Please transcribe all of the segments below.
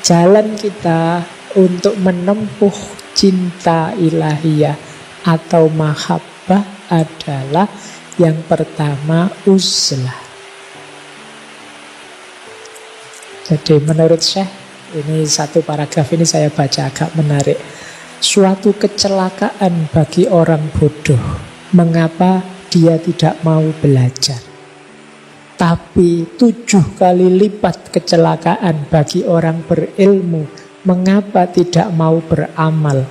Jalan kita untuk menempuh cinta ilahiyah atau mahabbah adalah yang pertama uzlah. Jadi menurut Syekh, ini satu paragraf ini saya baca agak menarik. Suatu kecelakaan bagi orang bodoh. Mengapa dia tidak mau belajar? Tapi 7 kali lipat kecelakaan bagi orang berilmu. Mengapa tidak mau beramal?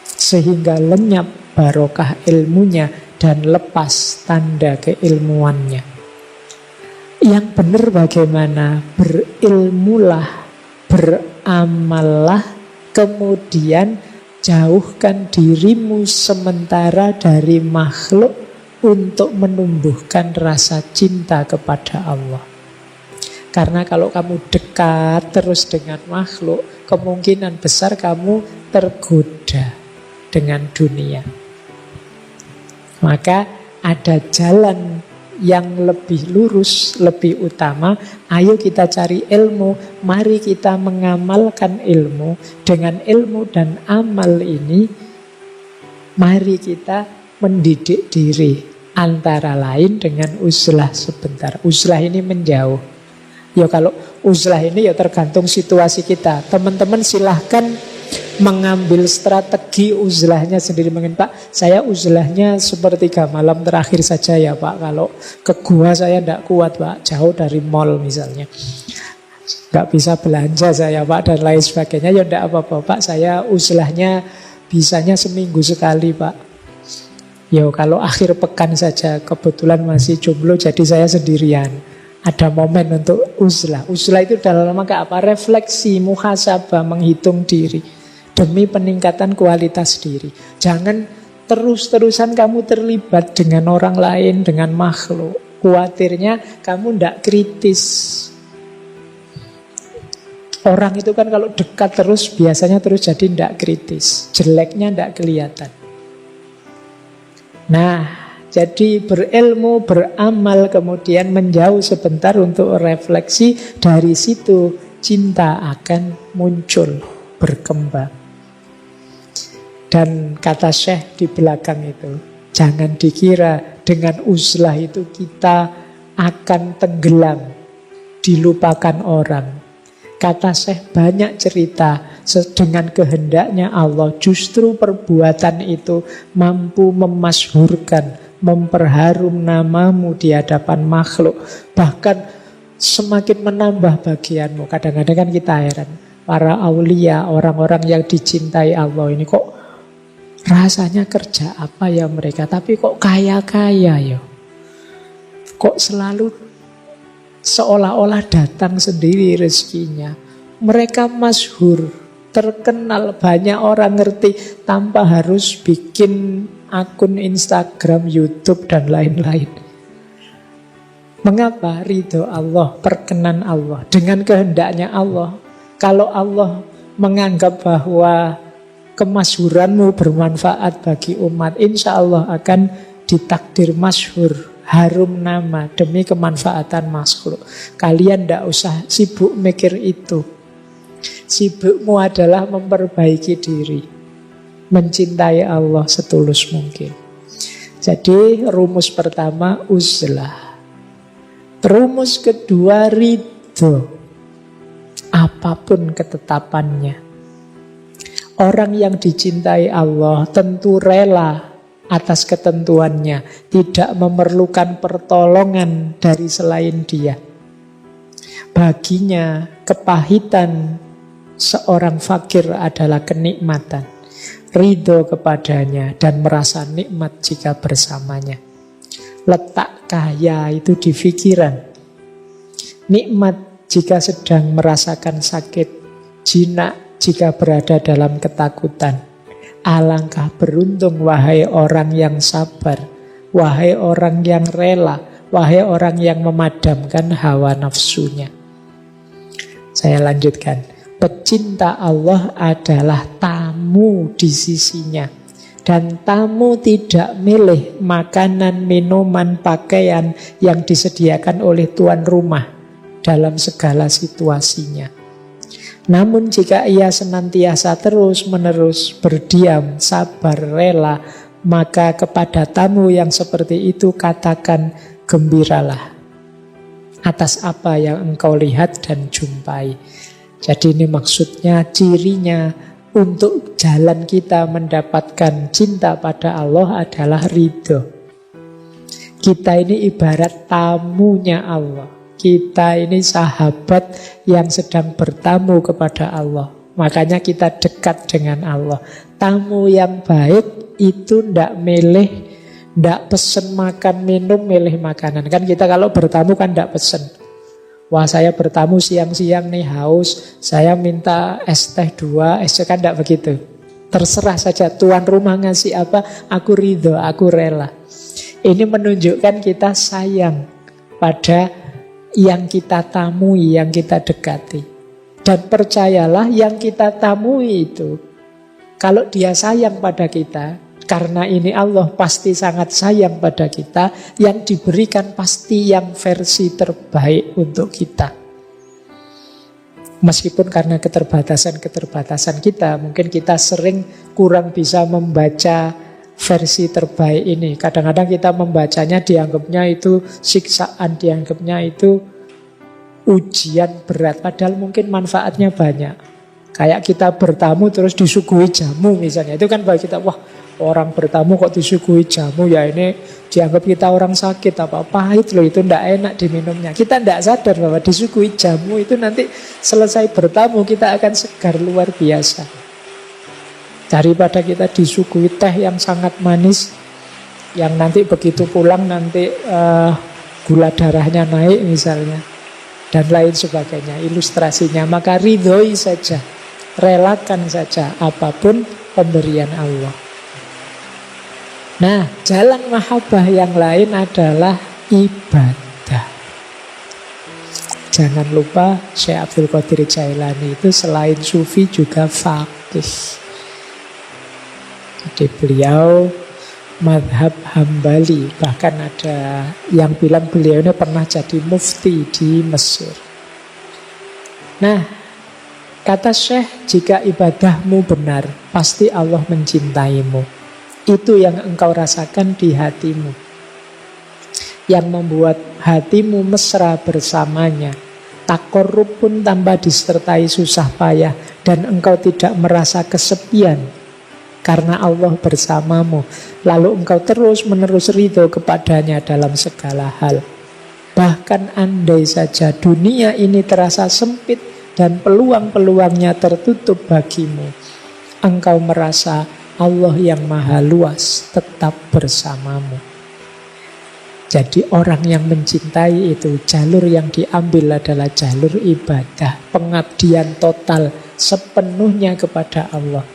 Sehingga lenyap barokah ilmunya dan lepas tanda keilmuannya. Yang benar bagaimana? Berilmulah, beramallah, kemudian jauhkan dirimu sementara dari makhluk untuk menumbuhkan rasa cinta kepada Allah. Karena kalau kamu dekat terus dengan makhluk, kemungkinan besar kamu tergoda dengan dunia. Maka ada jalan yang lebih lurus, lebih utama. Ayo kita cari ilmu, mari kita mengamalkan ilmu. Dengan ilmu dan amal ini, mari kita mendidik diri. Antara lain dengan uzlah sebentar. Uzlah ini menjauh. Ya kalau uzlah ini ya tergantung situasi kita. Teman-teman silahkan mengambil strategi uzlahnya sendiri. Mungkin Pak, saya uzlahnya sepertiga malam terakhir saja ya Pak. Kalau ke gua saya tidak kuat Pak, jauh dari mall misalnya, nggak bisa belanja saya Pak, dan lain sebagainya. Ya tidak apa-apa Pak, saya uzlahnya bisanya seminggu sekali Pak. Ya kalau akhir pekan saja, kebetulan masih jomblo jadi saya sendirian. Ada momen untuk uzlah. Uzlah itu dalam rangka apa? Refleksi, muhasabah, menghitung diri demi peningkatan kualitas diri. Jangan terus-terusan kamu terlibat dengan orang lain, dengan makhluk. Khawatirnya kamu tidak kritis. Orang itu kan kalau dekat terus biasanya terus jadi tidak kritis. Jeleknya tidak kelihatan. Nah, jadi berilmu, beramal, kemudian menjauh sebentar untuk refleksi. Dari situ cinta akan muncul, berkembang. Dan kata Syekh di belakang itu, jangan dikira dengan uzlah itu kita akan tenggelam, dilupakan orang. Kata Syekh banyak cerita dengan kehendaknya Allah, justru perbuatan itu mampu memasyhurkan, memperharum namamu di hadapan makhluk. Bahkan semakin menambah bagianmu. Kadang-kadang kan kita heran, para aulia, orang-orang yang dicintai Allah ini kok rasanya kerja apa ya mereka, tapi kok kaya-kaya ya. Kok selalu seolah-olah datang sendiri rezekinya. Mereka masyhur, terkenal, banyak orang ngerti tanpa harus bikin akun Instagram, YouTube dan lain-lain. Mengapa? Ridho Allah, perkenan Allah, dengan kehendaknya Allah. Kalau Allah menganggap bahwa kemasyhuranmu bermanfaat bagi umat, insya Allah akan ditakdir masyhur, harum nama demi kemanfaatan makhluk. Kalian tidak usah sibuk mikir itu. Sibukmu adalah memperbaiki diri, mencintai Allah setulus mungkin. Jadi rumus pertama uzlah. Rumus kedua ridho, apapun ketetapannya. Orang yang dicintai Allah tentu rela atas ketentuannya, tidak memerlukan pertolongan dari selain Dia. Baginya kepahitan seorang fakir adalah kenikmatan. Ridho kepadanya dan merasa nikmat jika bersamanya. Letak kaya itu di pikiran. Nikmat jika sedang merasakan sakit, jinak jika berada dalam ketakutan. Alangkah beruntung wahai orang yang sabar, wahai orang yang rela, wahai orang yang memadamkan hawa nafsunya. Saya lanjutkan. Pecinta Allah adalah tamu di sisinya. Dan tamu tidak milih makanan, minuman, pakaian yang disediakan oleh tuan rumah dalam segala situasinya. Namun jika ia senantiasa terus-menerus berdiam, sabar, rela, maka kepada tamu yang seperti itu katakan, gembiralah atas apa yang engkau lihat dan jumpai. Jadi ini maksudnya, cirinya untuk jalan kita mendapatkan cinta pada Allah adalah ridho. Kita ini ibarat tamunya Allah. Kita ini sahabat yang sedang bertamu kepada Allah. Makanya kita dekat dengan Allah. Tamu yang baik itu ndak milih, ndak pesen makan minum, milih makanan. Kan kita kalau bertamu kan ndak pesen. Wah, saya bertamu siang-siang nih haus, saya minta es teh 2, es kan ndak begitu. Terserah saja tuan rumah ngasih apa, aku ridho, aku rela. Ini menunjukkan kita sayang pada yang kita tamui, yang kita dekati. Dan percayalah, yang kita tamui itu, kalau dia sayang pada kita, karena ini Allah pasti sangat sayang pada kita, yang diberikan pasti yang versi terbaik untuk kita. Meskipun karena keterbatasan-keterbatasan kita, mungkin kita sering kurang bisa membaca versi terbaik ini. Kadang-kadang kita membacanya dianggapnya itu siksaan, dianggapnya itu ujian berat, padahal mungkin manfaatnya banyak. Kayak kita bertamu terus disuguhi jamu misalnya, itu kan bagi kita, wah, orang bertamu kok disuguhi jamu, ya ini dianggap kita orang sakit, apa pahit loh, itu ndak enak diminumnya. Kita ndak sadar bahwa disuguhi jamu itu nanti selesai bertamu kita akan segar luar biasa. Daripada kita disuguhi teh yang sangat manis, yang nanti begitu pulang nanti gula darahnya naik misalnya, dan lain sebagainya ilustrasinya. Maka ridhoi saja, relakan saja apapun pemberian Allah. Nah, jalan mahabbah yang lain adalah ibadah. Jangan lupa Syekh Abdul Qadir Jailani itu selain sufi juga faqih. Jadi beliau madhab Hambali. Bahkan ada yang bilang beliau ini pernah jadi mufti di Mesir. Nah, kata Syekh, jika ibadahmu benar, pasti Allah mencintaimu. Itu yang engkau rasakan di hatimu, yang membuat hatimu mesra bersamanya. Takorrub pun tanpa disertai susah payah, dan engkau tidak merasa kesepian karena Allah bersamamu. Lalu engkau terus-menerus ridho kepadanya dalam segala hal. Bahkan andai saja dunia ini terasa sempit dan peluang-peluangnya tertutup bagimu, engkau merasa Allah yang maha luas tetap bersamamu. Jadi orang yang mencintai itu, jalur yang diambil adalah jalur ibadah, pengabdian total sepenuhnya kepada Allah.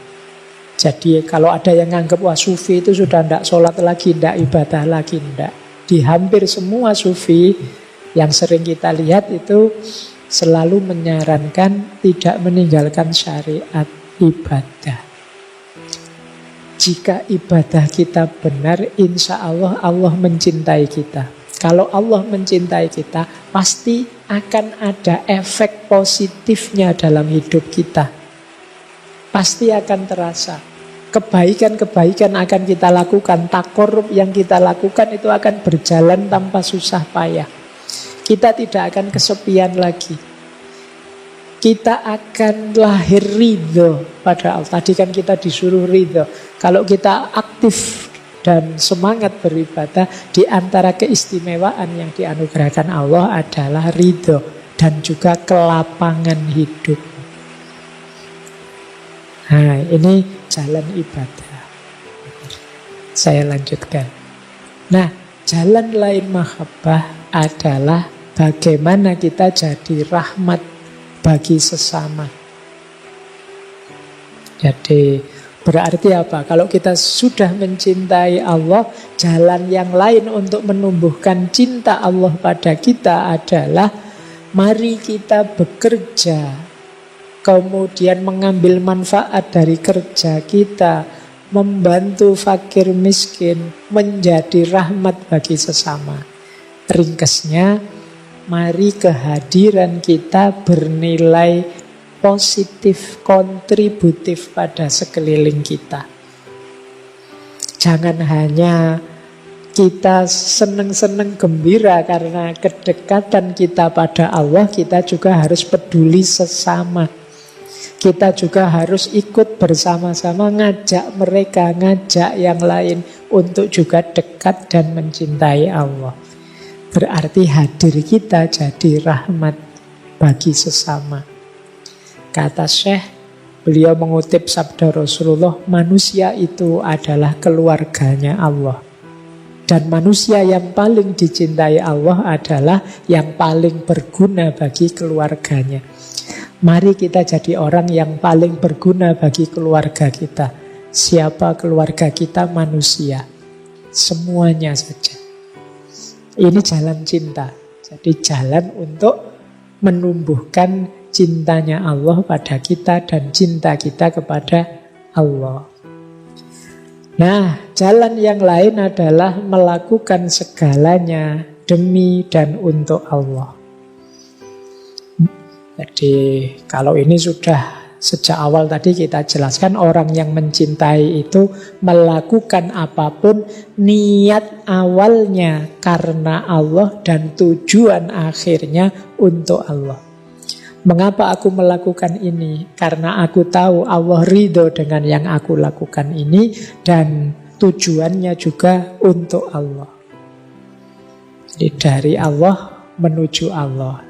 Jadi kalau ada yang nganggap wah sufi itu sudah tidak sholat lagi, tidak ibadah lagi, tidak. Di hampir semua sufi yang sering kita lihat itu selalu menyarankan tidak meninggalkan syariat ibadah. Jika ibadah kita benar, insya Allah Allah mencintai kita. Kalau Allah mencintai kita, pasti akan ada efek positifnya dalam hidup kita. Pasti akan terasa. Kebaikan-kebaikan akan kita lakukan, takorrub yang kita lakukan itu akan berjalan tanpa susah payah. Kita tidak akan kesepian lagi. Kita akan lahir ridho pada Allah. Tadi kan kita disuruh ridho. Kalau kita aktif dan semangat beribadah, di antara keistimewaan yang dianugerahkan Allah adalah ridho dan juga kelapangan hidup. Nah, ini jalan ibadah. Saya lanjutkan. Nah, jalan lain mahabbah adalah bagaimana kita jadi rahmat bagi sesama. Jadi berarti apa? Kalau kita sudah mencintai Allah, jalan yang lain untuk menumbuhkan cinta Allah pada kita adalah mari kita bekerja, kemudian mengambil manfaat dari kerja kita, membantu fakir miskin, menjadi rahmat bagi sesama. Ringkasnya, mari kehadiran kita bernilai positif, kontributif pada sekeliling kita. Jangan hanya kita seneng-seneng gembira karena kedekatan kita pada Allah, kita juga harus peduli sesama. Kita juga harus ikut bersama-sama ngajak mereka, ngajak yang lain untuk juga dekat dan mencintai Allah. Berarti hadir kita jadi rahmat bagi sesama. Kata Syekh, beliau mengutip sabda Rasulullah, manusia itu adalah keluarganya Allah. Dan manusia yang paling dicintai Allah adalah yang paling berguna bagi keluarganya. Mari kita jadi orang yang paling berguna bagi keluarga kita. Siapa keluarga kita? Manusia. Semuanya saja. Ini jalan cinta. Jadi jalan untuk menumbuhkan cintanya Allah pada kita dan cinta kita kepada Allah. Nah, jalan yang lain adalah melakukan segalanya demi dan untuk Allah. Jadi kalau ini sudah sejak awal tadi kita jelaskan, orang yang mencintai itu melakukan apapun niat awalnya karena Allah dan tujuan akhirnya untuk Allah. Mengapa aku melakukan ini? Karena aku tahu Allah ridho dengan yang aku lakukan ini dan tujuannya juga untuk Allah. Jadi dari Allah menuju Allah.